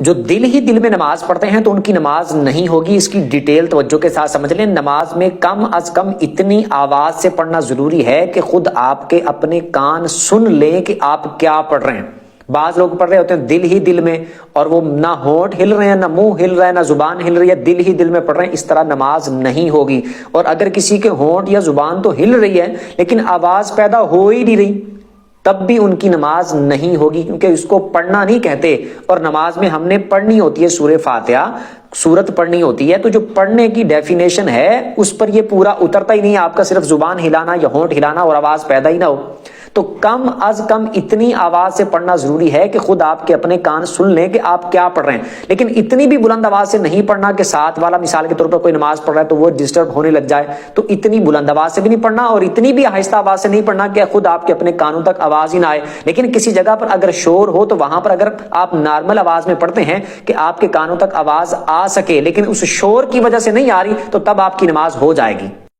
جو دل ہی دل میں نماز پڑھتے ہیں تو ان کی نماز نہیں ہوگی. اس کی ڈیٹیل توجہ کے ساتھ سمجھ لیں. نماز میں کم از کم اتنی آواز سے پڑھنا ضروری ہے کہ خود آپ کے اپنے کان سن لیں کہ آپ کیا پڑھ رہے ہیں. بعض لوگ پڑھ رہے ہوتے ہیں دل ہی دل میں، اور وہ نہ ہونٹ ہل رہے ہیں، نہ منہ ہل رہا ہے، نہ زبان ہل رہی ہے، دل ہی دل میں پڑھ رہے ہیں. اس طرح نماز نہیں ہوگی. اور اگر کسی کے ہونٹ یا زبان تو ہل رہی ہے لیکن آواز پیدا ہو ہی نہیں رہی، تب بھی ان کی نماز نہیں ہوگی، کیونکہ اس کو پڑھنا نہیں کہتے. اور نماز میں ہم نے پڑھنی ہوتی ہے سورہ فاتحہ، سورت پڑھنی ہوتی ہے. تو جو پڑھنے کی ڈیفینیشن ہے اس پر یہ پورا اترتا ہی نہیں ہے آپ کا صرف زبان ہلانا یا ہونٹ ہلانا اور آواز پیدا ہی نہ ہو. تو کم از کم اتنی آواز سے پڑھنا ضروری ہے کہ خود آپ کے اپنے کان سن لیں کہ آپ کیا پڑھ رہے ہیں. لیکن اتنی بھی بلند آواز سے نہیں پڑھنا کہ ساتھ والا مثال کے طور پر کوئی نماز پڑھ رہا ہے تو وہ ڈسٹرب ہونے لگ جائے. تو اتنی بلند آواز سے بھی نہیں پڑھنا اور اتنی بھی آہستہ آواز سے نہیں پڑھنا کہ خود آپ کے اپنے کانوں تک آواز ہی نہ آئے. لیکن کسی جگہ پر اگر شور ہو تو وہاں پر اگر آپ نارمل آواز میں پڑھتے ہیں کہ آپ کے کانوں تک آواز آ سکے لیکن اس شور کی وجہ سے نہیں آ رہی، تو تب آپ کی نماز ہو جائے گی.